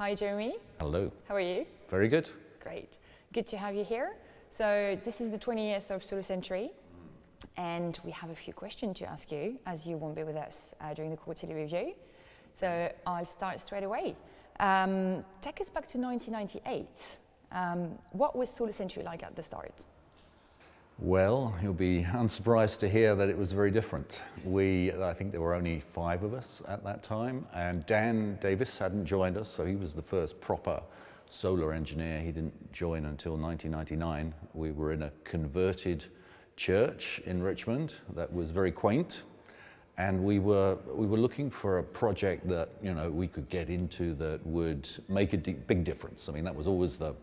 Hi, Jeremy. Hello. How are you? Very good. Great. Good to have you here. So this is the 20th of Solarcentury, and we have a few questions to ask you, as you won't be with us during the quarterly review. So I'll start straight away. Take us back to 1998. What was Solarcentury like at the start? Well, you'll be unsurprised to hear that it was very different. I think there were only 5 of us at that time, and Dan Davis hadn't joined us, so he was the first proper solar engineer. He didn't join until 1999. We were in a converted church in Richmond that was very quaint, and we were looking for a project that we could get into that would make a big difference. I mean, that was always the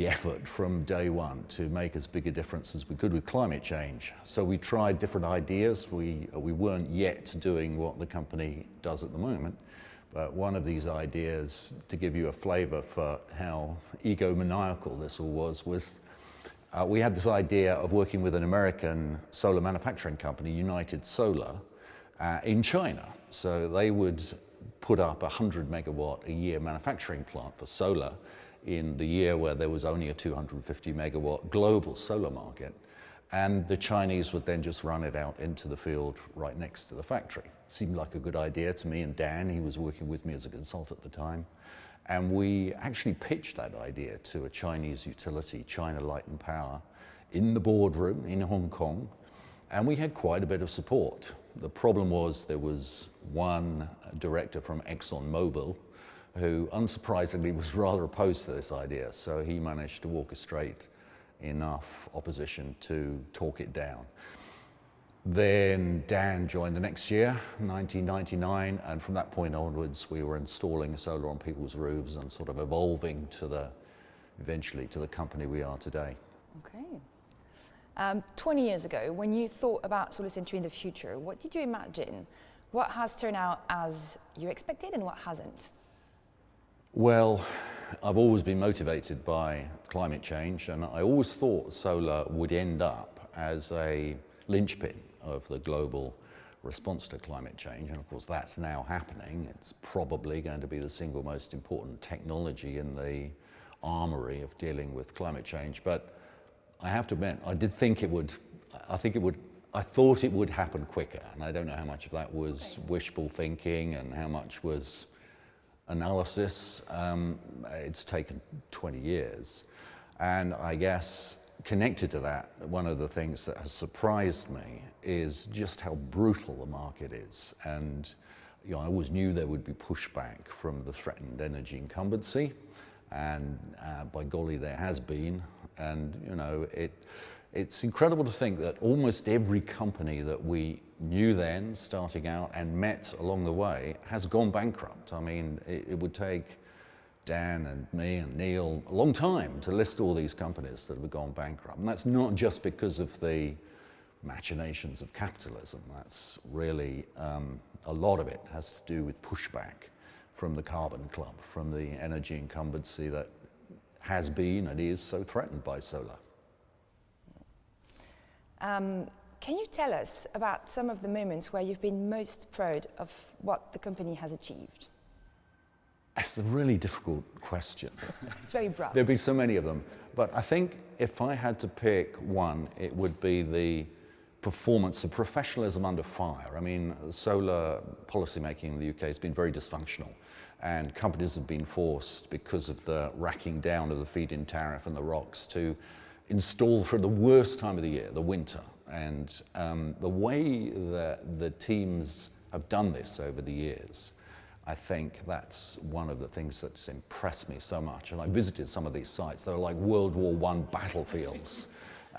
effort from day one, to make as big a difference as we could with climate change. So we tried different ideas. We weren't yet doing what the company does at the moment, but one of these ideas, to give you a flavor for how egomaniacal this all was we had this idea of working with an American solar manufacturing company, United Solar, in China. So they would put up a 100 megawatt a year manufacturing plant for solar in the year where there was only a 250 megawatt global solar market, and the Chinese would then just run it out into the field right next to the factory. Seemed like a good idea to me and Dan. He was working with me as a consultant at the time, and we actually pitched that idea to a Chinese utility, China Light and Power, in the boardroom in Hong Kong, and we had quite a bit of support. The problem was there was one director from ExxonMobil who unsurprisingly was rather opposed to this idea, so he managed to orchestrate enough opposition to talk it down. Then Dan joined the next year, 1999, and from that point onwards we were installing solar on people's roofs and sort of evolving eventually to the company we are today. Okay. 20 years ago, when you thought about Solarcentury in the future, what did you imagine? What has turned out as you expected and what hasn't? Well, I've always been motivated by climate change, and I always thought solar would end up as a linchpin of the global response to climate change, and of course that's now happening. It's probably going to be the single most important technology in the armory of dealing with climate change. But I have to admit, I thought it would happen quicker, and I don't know how much of that was wishful thinking and how much was analysis. It's taken 20 years, and I guess connected to that, one of the things that has surprised me is just how brutal the market is. And I always knew there would be pushback from the threatened energy incumbency, and by golly there has been. And it's incredible to think that almost every company that we knew then, starting out, and met along the way, has gone bankrupt. I mean, it would take Dan and me and Neil a long time to list all these companies that have gone bankrupt. And that's not just because of the machinations of capitalism. That's really, a lot of it has to do with pushback from the carbon club, from the energy incumbency that has been and is so threatened by solar. Can you tell us about some of the moments where you've been most proud of what the company has achieved? It's a really difficult question. It's very broad. There'd be so many of them, but I think if I had to pick one, it would be the performance, the professionalism under fire. I mean, solar policymaking in the UK has been very dysfunctional, and companies have been forced, because of the racking down of the feed-in tariff and the ROCs, to install for the worst time of the year, the winter. And the way that the teams have done this over the years, I think that's one of the things that's impressed me so much. And I visited some of these sites. They're like World War I battlefields.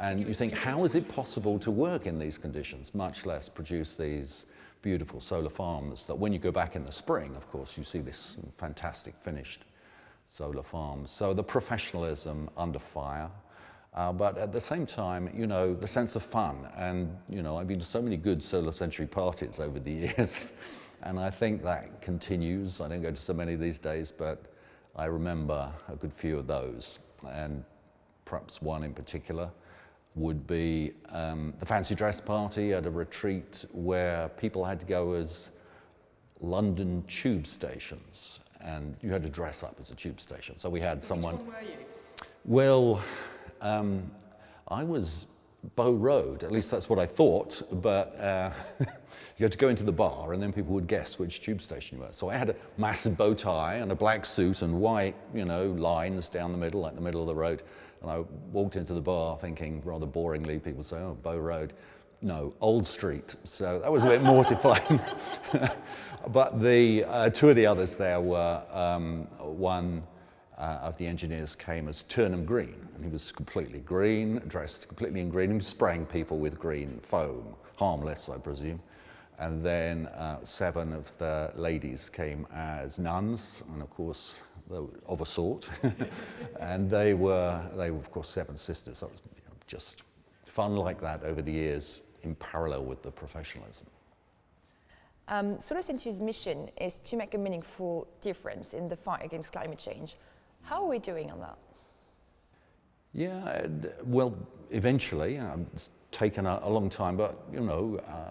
And you think, how is it possible to work in these conditions, much less produce these beautiful solar farms that when you go back in the spring, of course, you see this fantastic finished solar farms. So the professionalism under fire. But at the same time, the sense of fun. And, I've been to so many good Solarcentury parties over the years, and I think that continues. I don't go to so many these days, but I remember a good few of those. And perhaps one in particular would be the fancy dress party at a retreat where people had to go as London tube stations. and you had to dress up as a tube station. So we had someone. Which one were you? Well, I was Bow Road, at least that's what I thought, but you had to go into the bar and then people would guess which tube station you were. So I had a massive bow tie and a black suit and white, lines down the middle, like the middle of the road. And I walked into the bar thinking, rather boringly, people say, oh, Bow Road. No, Old Street. So that was a bit mortifying. But the two of the others there were, one of the engineers came as Turnham Green, and he was completely green, dressed completely in green. He was spraying people with green foam, harmless, I presume. And then 7 of the ladies came as nuns, and of course, of a sort. And they were of course 7 sisters. That was just fun like that over the years, in parallel with the professionalism. Solarcentury's mission is to make a meaningful difference in the fight against climate change. How are we doing on that? Yeah, well, eventually. It's taken a long time, but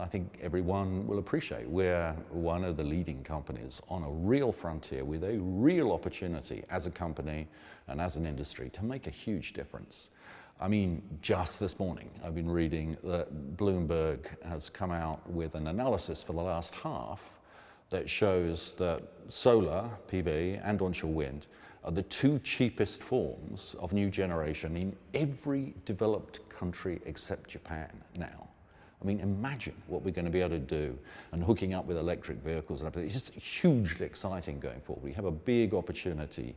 I think everyone will appreciate we're one of the leading companies on a real frontier with a real opportunity as a company and as an industry to make a huge difference. I mean, just this morning, I've been reading that Bloomberg has come out with an analysis for the last half that shows that solar, PV, and onshore wind are the 2 cheapest forms of new generation in every developed country except Japan now. I mean, imagine what we're going to be able to do, and hooking up with electric vehicles and everything. It's just hugely exciting going forward. We have a big opportunity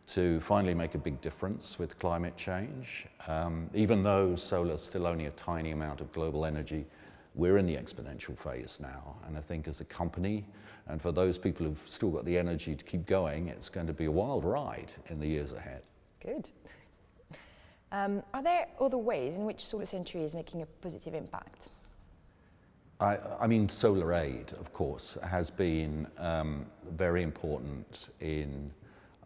to finally make a big difference with climate change. Even though solar is still only a tiny amount of global energy, we're in the exponential phase now. And I think as a company, and for those people who've still got the energy to keep going, it's going to be a wild ride in the years ahead. Good. Are there other ways in which Solarcentury is making a positive impact? I mean, solar aid, of course, has been very important in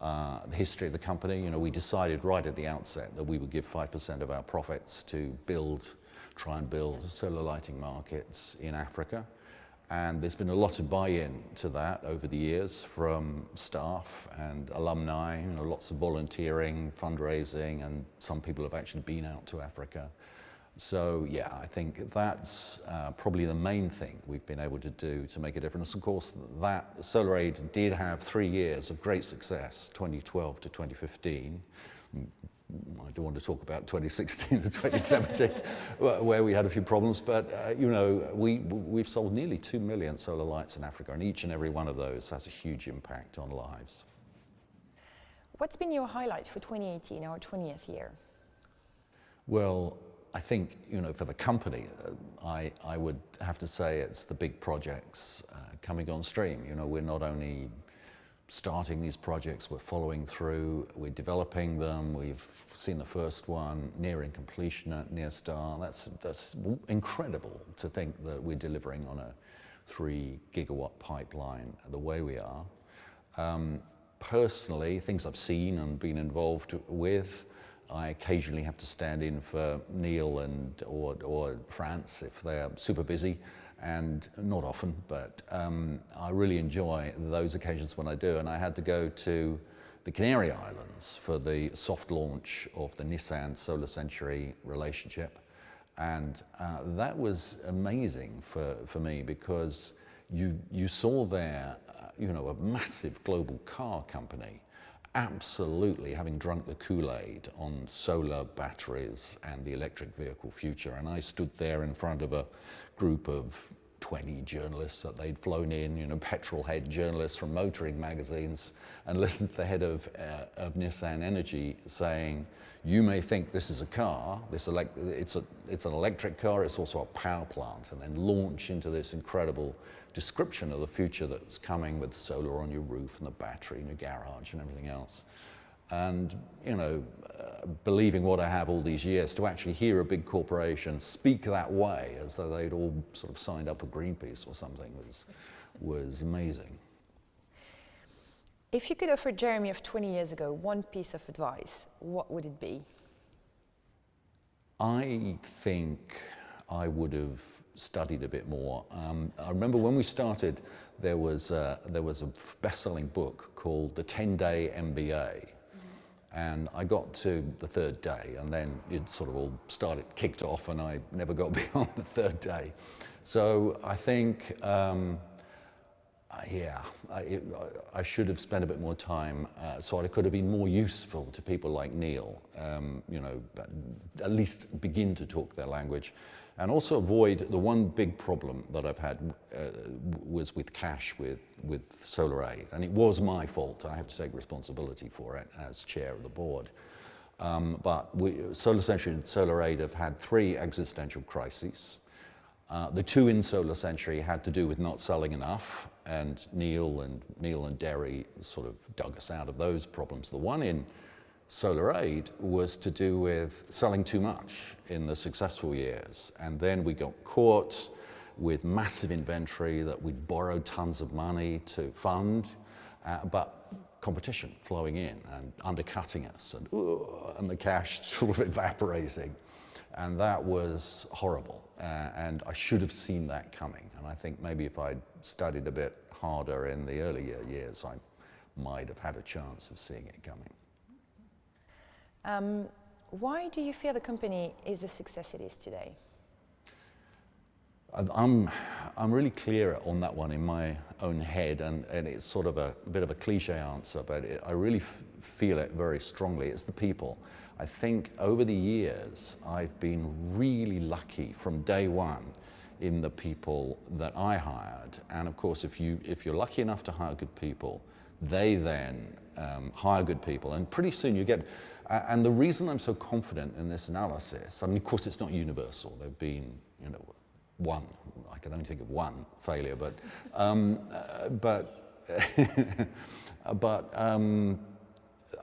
the history of the company. We decided right at the outset that we would give 5% of our profits to try and build solar lighting markets in Africa. And there's been a lot of buy-in to that over the years from staff and alumni, lots of volunteering, fundraising, and some people have actually been out to Africa. So yeah, I think that's probably the main thing we've been able to do to make a difference. Of course, that solar aid did have 3 years of great success, 2012 to 2015. I don't want to talk about 2016 to 2017, where we had a few problems, but we've sold nearly 2 million solar lights in Africa, and each and every one of those has a huge impact on lives. What's been your highlight for 2018, our 20th year? Well, I think, for the company, I would have to say it's the big projects coming on stream. We're not only starting these projects, we're following through, we're developing them. We've seen the first one nearing completion at Near Star. That's incredible to think that we're delivering on a 3 gigawatt pipeline the way we are. Personally, things I've seen and been involved with, I occasionally have to stand in for Neil or France if they're super busy, and not often, but I really enjoy those occasions when I do. And I had to go to the Canary Islands for the soft launch of the Nissan Solarcentury relationship. And that was amazing for me, because you saw there, a massive global car company absolutely having drunk the Kool-Aid on solar batteries and the electric vehicle future. And I stood there in front of a group of 20 journalists that they'd flown in, petrol head journalists from motoring magazines, and listened to the head of Nissan Energy saying, you may think this is a car, it's an electric car, it's also a power plant, and then launch into this incredible description of the future that's coming with solar on your roof and the battery in your garage and everything else. And, believing what I have all these years, to actually hear a big corporation speak that way, as though they'd all sort of signed up for Greenpeace or something, was amazing. If you could offer Jeremy of 20 years ago one piece of advice, what would it be? I think I would have studied a bit more. I remember when we started, there was a best-selling book called The 10-Day MBA. And I got to the third day, and then it sort of all kicked off, and I never got beyond the third day. So I think, I should have spent a bit more time, so I could have been more useful to people like Neil, at least begin to talk their language. And also avoid the one big problem that I've had was with cash with SolarAid. And it was my fault. I have to take responsibility for it as chair of the board. But Solarcentury and SolarAid have had 3 existential crises. The 2 in Solarcentury had to do with not selling enough, and Neil and Derry sort of dug us out of those problems. The one in SolarAid was to do with selling too much in the successful years, and then we got caught with massive inventory that we'd borrowed tons of money to fund, but competition flowing in and undercutting us, and the cash sort of evaporating, and that was horrible. And I should have seen that coming, and I think maybe if I'd studied a bit harder in the earlier years, I might have had a chance of seeing it coming. Why do you feel the company is the success it is today? I'm really clear on that one in my own head, and it's sort of a bit of a cliche answer, but I really feel it very strongly. It's the people. I think over the years I've been really lucky from day one in the people that I hired, and of course if you're lucky enough to hire good people, they then hire good people, and pretty soon you get. And the reason I'm so confident in this analysis, I mean, of course, it's not universal. There've been, I can only think of one failure, but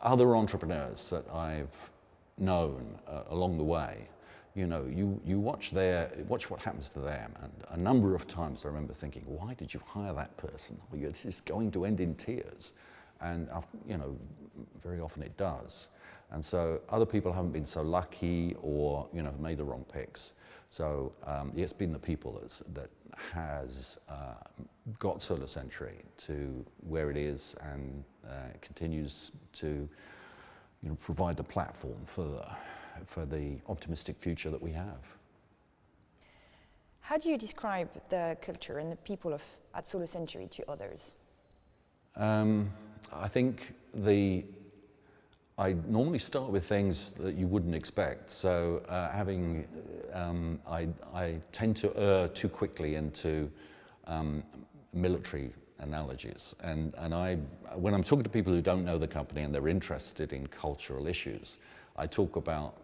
other entrepreneurs that I've known along the way, you watch what happens to them, and a number of times I remember thinking, why did you hire that person? This is going to end in tears, and very often it does. And so other people haven't been so lucky, or have made the wrong picks. So it's been the people that has got Solarcentury to where it is, and continues to provide the platform for the optimistic future that we have. How do you describe the culture and the people at Solarcentury to others? I think I normally start with things that you wouldn't expect. So I tend to err too quickly into military analogies. And when I'm talking to people who don't know the company and they're interested in cultural issues, I talk about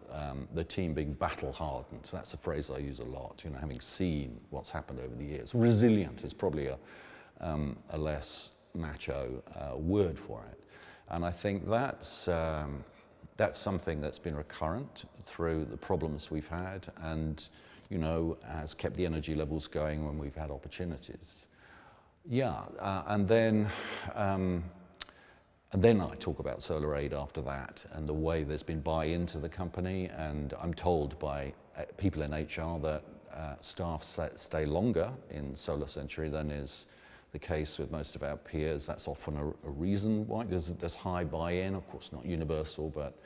the team being battle hardened. That's a phrase I use a lot, having seen what's happened over the years. Resilient is probably a less macho word for it. And I think that's something that's been recurrent through the problems we've had, and has kept the energy levels going when we've had opportunities. And then I talk about SolarAid after that, and the way there's been buy-in to the company. And I'm told by people in HR that staff stay longer in Solarcentury than is the case with most of our peers. That's often a reason why. There's high buy-in, of course not universal, but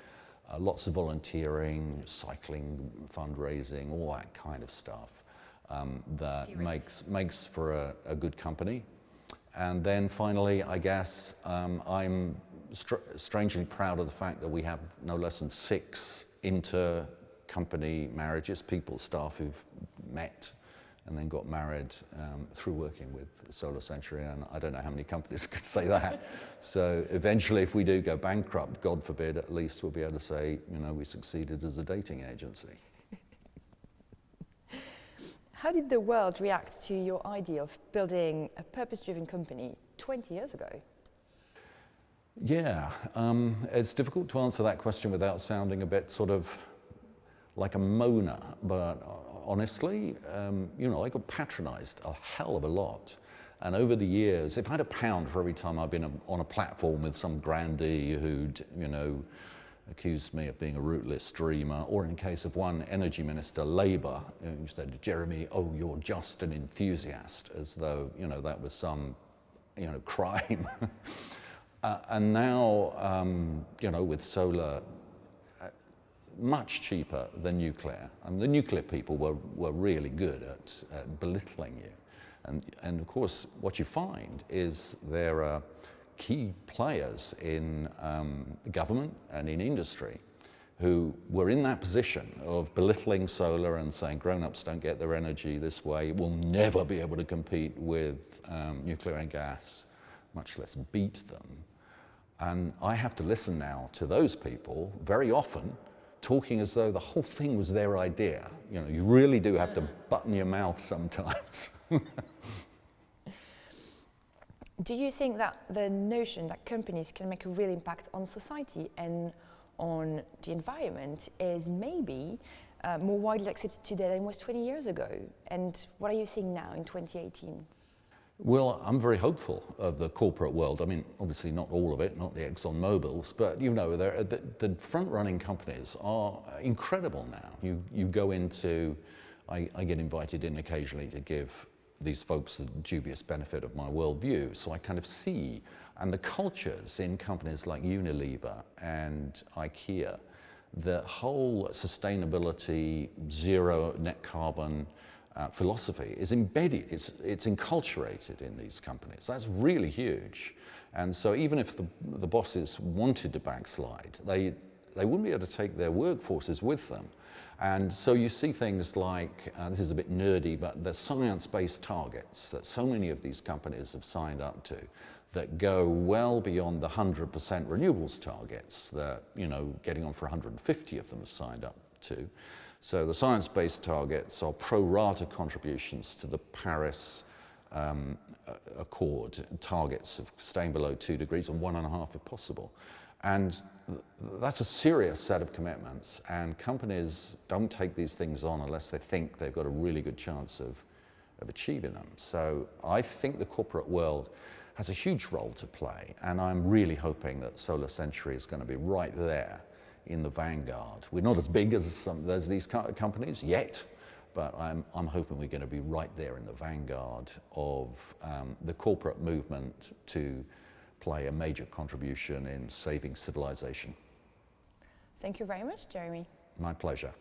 lots of volunteering, cycling, fundraising, all that kind of stuff that makes for a good company. And then finally, I guess I'm strangely proud of the fact that we have no less than 6 inter-company marriages, staff who've met and then got married through working with Solarcentury, and I don't know how many companies could say that. So eventually, if we do go bankrupt, God forbid, at least we'll be able to say, we succeeded as a dating agency. How did the world react to your idea of building a purpose-driven company 20 years ago? Yeah, it's difficult to answer that question without sounding a bit sort of like a moaner, but honestly, I got patronized a hell of a lot. And over the years, if I had £1 for every time I've been on a platform with some grandee who'd, accused me of being a rootless dreamer, or in case of one energy minister, Labour, who said, Jeremy, oh, you're just an enthusiast, as though, you know, that was some, you know, crime. And now, you know, with solar much cheaper than nuclear, and the nuclear people were really good at belittling you. And of course, what you find is there are key players in government and in industry who were in that position of belittling solar and saying grown-ups don't get their energy this way, we'll never be able to compete with nuclear and gas, much less beat them. And I have to listen now to those people very often talking as though the whole thing was their idea. You know, you really do have to button your mouth sometimes. Do you think that the notion that companies can make a real impact on society and on the environment is maybe more widely accepted today than it was 20 years ago? And what are you seeing now in 2018? Well, I'm very hopeful of the corporate world. I mean, obviously not all of it, not the Exxon Mobils, but you know, the front-running companies are incredible now. You go into, I get invited in occasionally to give these folks the dubious benefit of my worldview, so I kind of see, and the cultures in companies like Unilever and IKEA, the whole sustainability, zero net carbon philosophy is embedded, it's enculturated in these companies. That's really huge. And so even if the bosses wanted to backslide, they wouldn't be able to take their workforces with them. And so you see things like, this is a bit nerdy, but the science-based targets that so many of these companies have signed up to that go well beyond the 100% renewables targets that, you know, getting on for 150 of them have signed up to. So the science-based targets are pro rata contributions to the Paris Accord targets of staying below 2 degrees and 1.5 if possible. And that's a serious set of commitments, and companies don't take these things on unless they think they've got a really good chance of achieving them. So I think the corporate world has a huge role to play, and I'm really hoping that Solarcentury is going to be right there in the vanguard. We're not as big as these companies yet, but I'm hoping we're going to be right there in the vanguard of the corporate movement to play a major contribution in saving civilization. Thank you very much, Jeremy. My pleasure.